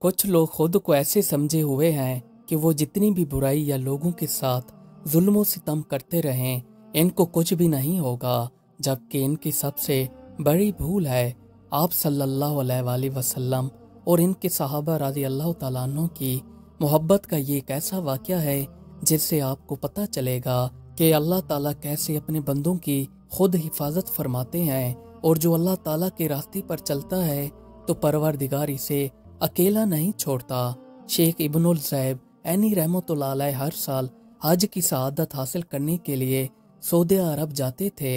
कुछ लोग खुद को ऐसे समझे हुए हैं कि वो जितनी भी बुराई या लोगों के साथ जुल्म व सितम करते रहें, इनको कुछ भी नहीं होगा, जबकि इनकी सबसे बड़ी भूल है आप सल्लल्लाहु अलैहि वसल्लम और इनके सहाबा रज़ी अल्लाह तआला अन्हु की मोहब्बत का ये एक ऐसा वाक़या है जिससे आपको पता चलेगा कि अल्लाह ताला कैसे अपने बंदों की खुद हिफाजत फरमाते हैं, और जो अल्लाह ताला के रास्ते पर चलता है तो परवरदिगार इसे अकेला नहीं छोड़ता। शेख इब्नुल ज़ैब ऐनी रहमतुल्लाह अलैह हर साल हज की सआदत हासिल करने के लिए सऊदी अरब जाते थे।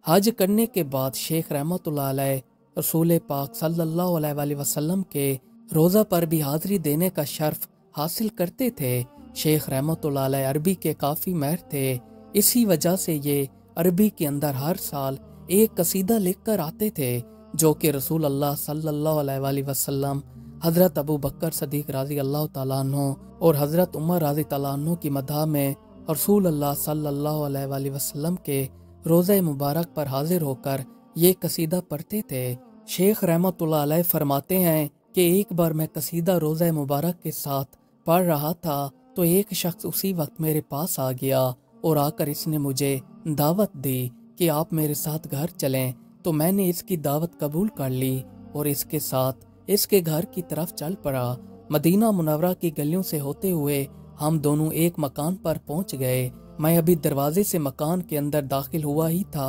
हज करने के बाद शेख रहमतुल्लाह अलैह रसूल पाक सल्लल्लाहु अलैहि वसल्लम के रोज़ा पर भी हाजिरी देने का शर्फ हासिल करते थे। शेख रहमतुल्लाह अलैह अरबी के काफ़ी माहिर थे, इसी वजह से ये अरबी के अंदर हर साल एक कसीदा लिखकर आते थे जो कि रसूल अल्लाह सल्लल्लाहु अलैहि वसल्लम, हज़रत अबू बकर सदीक रज़ी अल्लाह तआला अन्हु और हज़रत उमर रज़ी तआला अन्हु की मदह में रसूल अल्लाह सल्लल्लाहु अलैहि वसल्लम के रोज़े मुबारक पर हाजिर होकर ये कसीदा पढ़ते थे। शेख रहमतुल्लाह अलैह फरमाते हैं कि एक बार मैं कसीदा रोज़े मुबारक के साथ पढ़ रहा था तो एक शख्स उसी वक्त मेरे पास आ गया और आकर इसने मुझे दावत दी कि आप मेरे साथ घर चलें। तो मैंने इसकी दावत कबूल कर ली और इसके साथ इसके घर की तरफ चल पड़ा। मदीना मुनव्वरा की गलियों से होते हुए हम दोनों एक मकान पर पहुंच गए। मैं अभी दरवाजे से मकान के अंदर दाखिल हुआ ही था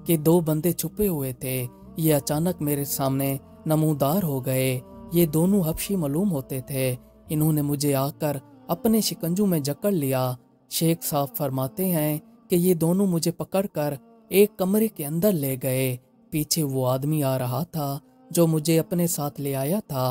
कि दो बंदे छुपे हुए थे। ये अचानक मेरे सामने नमूदार हो गए। ये दोनों हबशी मालूम होते थे। इन्होंने मुझे आकर अपने शिकंजू में जकड़ लिया। शेख साहब फरमाते हैं कि ये दोनों मुझे पकड़कर एक कमरे के अंदर ले गए। पीछे वो आदमी आ रहा था जो मुझे अपने साथ ले आया था।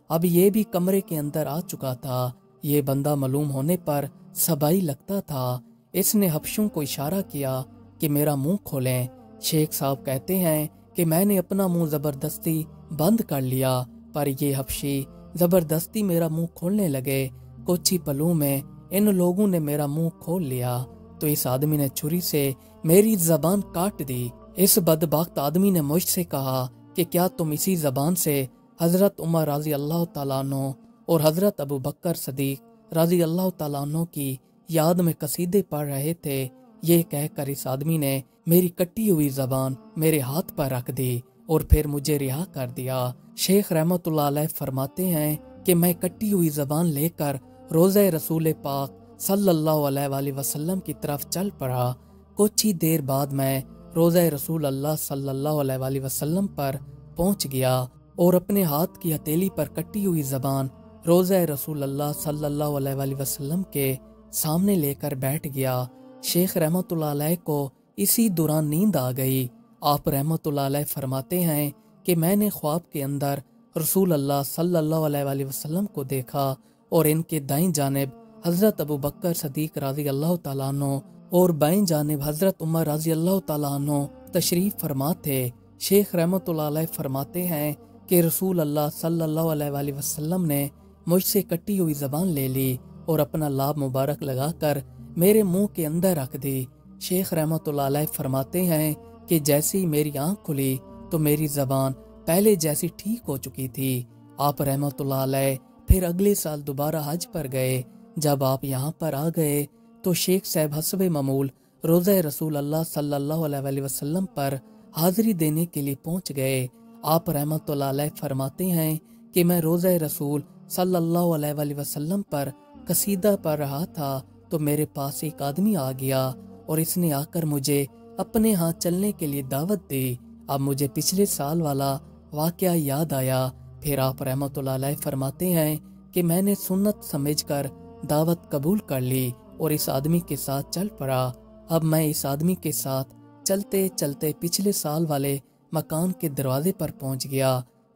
अब ये भी कमरे के अंदर आ चुका था। ये बंदा मालूम होने पर सबाई लगता था। इसने हबशों को इशारा किया कि मेरा मुंह खोलें। शेख साहब कहते हैं कि मैंने अपना मुंह जबरदस्ती बंद कर लिया, पर ये हबशी जबरदस्ती मेरा मुंह खोलने लगे। कुछ ही पलों में इन लोगों ने मेरा मुंह खोल लिया तो इस आदमी ने छुरी से मेरी जबान काट दी। इस बदबख्त आदमी ने मुझसे कहा कि क्या तुम इसी जबान से हजरत उमर रज़ी अल्लाह तआला अन्हु और हजरत अबू बकर सदीक रज़ी अल्लाह तआला अन्हु की याद में कसीदे पढ़ रहे थे। ये कहकर इस आदमी ने मेरी कटी हुई जबान मेरे हाथ पर रख दी और फिर मुझे रिहा कर दिया। शेख रहमतुल्लाह अलैह फरमाते हैं कि मैं कटी हुई जबान लेकर रोज़े रसूल पाक सल्लल्लाहु अलैहि वसल्लम की तरफ चल पड़ा। कुछ ही देर बाद मैं रोज़े रसूल अल्लाह सल्लल्लाहु अलैहि वसल्लम पर पहुंच गया और अपने हाथ की हथेली पर कटी हुई जबान रोज़े रसूल अल्लाह सल्लल्लाहु अलैहि वसल्लम के सामने लेकर बैठ गया। शेख रहमतुल्लाह अलैह को इसी दौरान नींद आ गई। आप रहमतुल्लाह अलैह फरमाते हैं कि मैंने ख्वाब के अंदर रसूल अल्लाह सल्लल्लाहु अलैहि वसल्लम को देखा और इनके दाईं जानिब हज़रत अबू बकर सदीक रज़ी अल्लाह तआला अन्हु और बाईं जानिब हज़रत उमर रज़ी अल्लाह तआला अन्हु तशरीफ़ फरमा थे। शेख रहमतुल्लाह अलैह फरमाते हैं कि रसूल अल्लाह सल्लल्लाहु अलैहि वसल्लम ने मुझसे कटी हुई ज़बान ले ली और अपना लाभ मुबारक लगाकर मेरे मुंह के अंदर रख दी। शेख रहमतुल्लाह अलैह फरमाते हैं कि जैसे ही मेरी आंख खुली तो मेरी ज़बान पहले जैसी ठीक हो चुकी थी। आप रहमतुल्लाह अलैह फिर अगले साल दोबारा हज पर गए। जब आप यहाँ पर आ गए तो शेख साहब हस्बे मामूल रोज़े रसूल अल्लाह सल्लल्लाहु अलैहि वसल्लम पर हाजिरी देने के लिए पहुँच गए। आप रहमतुल्लाह अलैह फरमाते हैं कि मैं रोज़े रसूल सल्लल्लाहु अलैहि वसल्लम पर कसीदा पढ़ रहा था तो मेरे पास एक आदमी आ गया और इसने आकर मुझे अपने हाथ चलने के लिए दावत दी। अब मुझे पिछले साल वाला वाक़या याद आया। फिर आप रहमतुल्लाह अलैह फरमाते हैं कि मैंने सुन्नत समझकर दावत कबूल कर ली और इस आदमी के साथ चल पड़ा। अब मैं इस आदमी के साथ चलते चलते पिछले साल वाले मकान के दरवाजे पर पहुंच गया।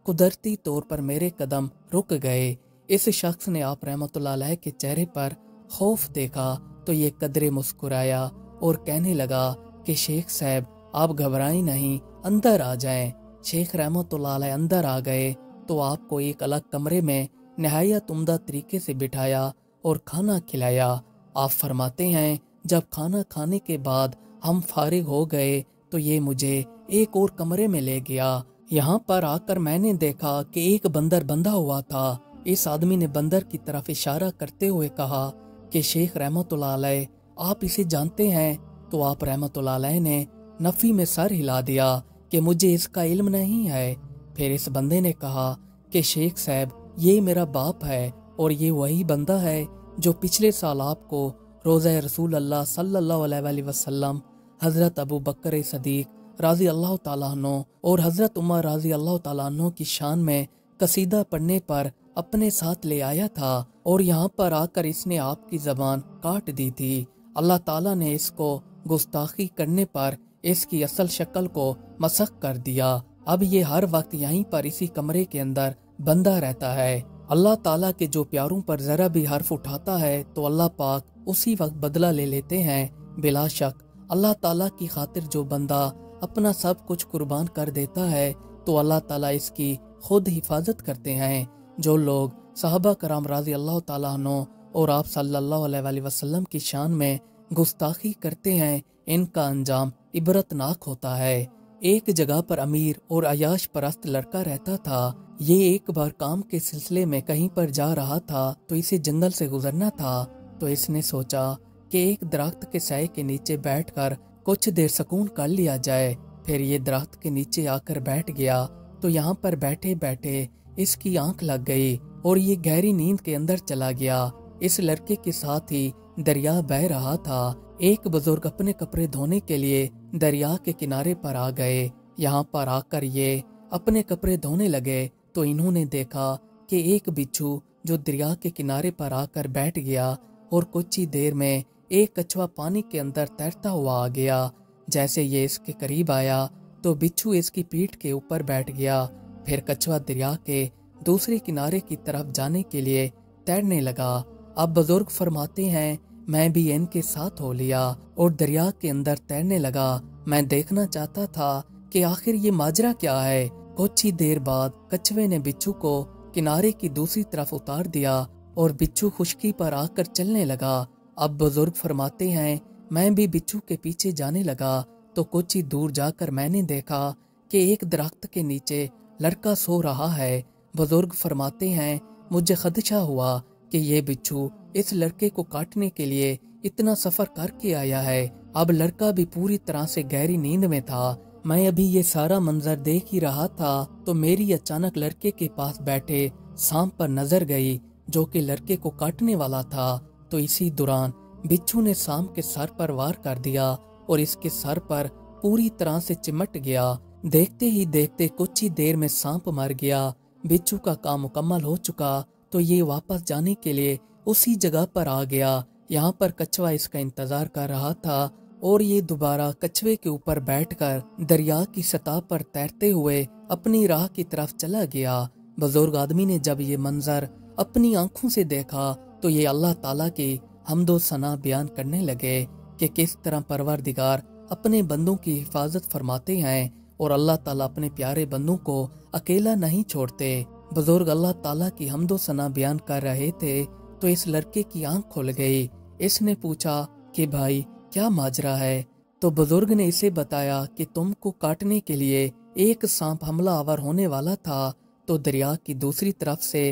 कुदरती तौर पर मेरे कदम रुक गए। इस शख्स ने आप रहमतुल्लाह अलैह के चेहरे पर खौफ देखा तो ये कदरे मुस्कुराया और कहने लगा कि शेख साहब आप घबराएं नहीं, अंदर आ जाएं। शेख रहमतुल्लाह अलैह अंदर आ गए तो आपको एक अलग कमरे में नहायत उम्दा तरीके से बिठाया और खाना खिलाया। आप फरमाते हैं जब खाना खाने के बाद हम फारिग हो गए तो ये मुझे एक और कमरे में ले गया। यहाँ पर आकर मैंने देखा कि एक बंदर बंधा हुआ था इस आदमी ने बंदर की तरफ इशारा करते हुए कहा कि शेख रहमतुल्लाह अलैह, आप इसे जानते हैं? तो आप रहमतुल्लाह अलैह ने नफी में सर हिला दिया कि मुझे इसका इल्म नहीं है। फिर इस बंदे ने कहा कि शेख साहब, ये मेरा बाप है और ये वही बंदा है जो पिछले साल आपको रोज़ा रसूल अल्लाह सल्लल्लाहु अलैहि वसल्लम, हज़रत अबू बकर सदीक राज़ी अल्लाह ताला अन्हु और हज़रत उमर राज़ी अल्लाह ताला अन्हु की शान में कसीदा पढ़ने पर अपने साथ ले आया था और यहाँ पर आकर इसने आपकी ज़बान काट दी थी। अल्लाह ताला ने इसको गुस्ताखी करने पर इसकी असल शक्ल को मसख कर दिया। अब ये हर वक्त यहीं पर इसी कमरे के अंदर बंदा रहता है। अल्लाह ताला के जो प्यारों पर जरा भी हर्फ उठाता है तो अल्लाह पाक उसी वक्त बदला ले लेते हैं। बिला शक अल्लाह ताला की खातिर जो बंदा अपना सब कुछ कुर्बान कर देता है तो अल्लाह ताला इसकी खुद हिफाजत करते हैं। जो लोग सहाबा कराम राज़ी अल्लाह ताला अन्हु और आप सल्लल्लाहु अलैहि वसल्लम की शान में गुस्ताखी करते हैं, इनका अंजाम इबरतनाक होता है। एक जगह पर अमीर और अयाश परस्त लड़का रहता था। ये एक बार काम के सिलसिले में कहीं पर जा रहा था तो इसे जंगल से गुजरना था। तो इसने सोचा कि एक दरख्त के साए के नीचे बैठकर कुछ देर सुकून कर लिया जाए। फिर ये दरख्त के नीचे आकर बैठ गया तो यहाँ पर बैठे बैठे इसकी आंख लग गई और ये गहरी नींद के अंदर चला गया। इस लड़के के साथ ही दरिया बह रहा था। एक बुजुर्ग अपने कपड़े धोने के लिए दरिया के किनारे पर आ गए। यहाँ पर आकर ये अपने कपड़े धोने लगे तो इन्होंने देखा कि एक बिच्छू जो दरिया के किनारे पर आकर बैठ गया और कुछ ही देर में एक कछुआ पानी के अंदर तैरता हुआ आ गया। जैसे ये इसके करीब आया तो बिच्छू इसकी पीठ के ऊपर बैठ गया। फिर कछुआ दरिया के दूसरे किनारे की तरफ जाने के लिए तैरने लगा। अब बुजुर्ग फरमाते हैं, मैं भी इनके साथ हो लिया और दरिया के अंदर तैरने लगा। मैं देखना चाहता था कि आखिर ये माजरा क्या है। कुछ ही देर बाद कछुए ने बिच्छू को किनारे की दूसरी तरफ उतार दिया और बिच्छू खुश्की पर आकर चलने लगा। अब बुजुर्ग फरमाते हैं, मैं भी बिच्छू के पीछे जाने लगा तो कुछ ही दूर जाकर मैंने देखा कि एक दरख्त के नीचे लड़का सो रहा है। बुजुर्ग फरमाते हैं, मुझे खदशा हुआ कि ये बिच्छू इस लड़के को काटने के लिए इतना सफर करके आया है। अब लड़का भी पूरी तरह से गहरी नींद में था। मैं अभी ये सारा मंजर देख ही रहा था तो मेरी अचानक लड़के के पास बैठे सांप पर नजर गई जो कि लड़के को काटने वाला था। तो इसी दौरान बिच्छू ने सांप के सर पर वार कर दिया और इसके सर पर पूरी तरह से चिमट गया। देखते ही देखते कुछ ही देर में सांप मर गया। बिच्छू का काम मुकम्मल हो चुका तो ये वापस जाने के लिए उसी जगह पर आ गया। यहाँ पर कछुआ इसका इंतजार कर रहा था और ये दोबारा कछुए के ऊपर बैठकर दरिया की सतह पर तैरते हुए अपनी राह की तरफ चला गया। बुजुर्ग आदमी ने जब ये मंजर अपनी आंखों से देखा तो ये अल्लाह ताला की हम्दो सना बयान करने लगे कि किस तरह परवरदिगार अपने बंदों की हिफाजत फरमाते हैं और अल्लाह ताला अपने प्यारे बंदों को अकेला नहीं छोड़ते। बुजुर्ग अल्लाह ताला की हम्दो सना बयान कर रहे थे तो इस लड़के की आंख खुल गई। इसने पूछा कि भाई क्या माजरा है। तो बुजुर्ग ने इसे बताया कि तुमको काटने के लिए एक सांप हमला आवर होने वाला था तो दरिया की दूसरी तरफ से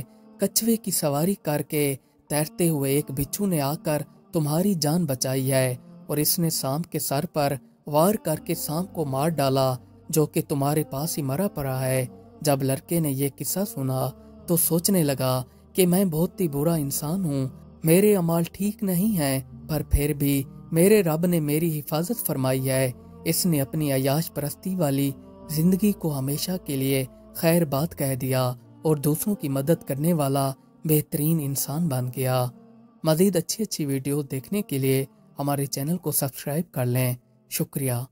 कछुए की सवारी करके तैरते हुए एक बिच्छू ने आकर तुम्हारी जान बचाई है और इसने सांप के सर पर वार करके सांप को मार डाला जो कि तुम्हारे पास ही मरा पड़ा है। जब लड़के ने यह किस्सा सुना तो सोचने लगा कि मैं बहुत ही बुरा इंसान हूँ, मेरे अमाल ठीक नहीं हैं, पर फिर भी मेरे रब ने मेरी हिफाजत फरमाई है। इसने अपनी अयाश परस्ती वाली जिंदगी को हमेशा के लिए खैर बात कह दिया और दूसरों की मदद करने वाला बेहतरीन इंसान बन गया। मजीद अच्छी वीडियो देखने के लिए हमारे चैनल को सब्सक्राइब कर लें। शुक्रिया।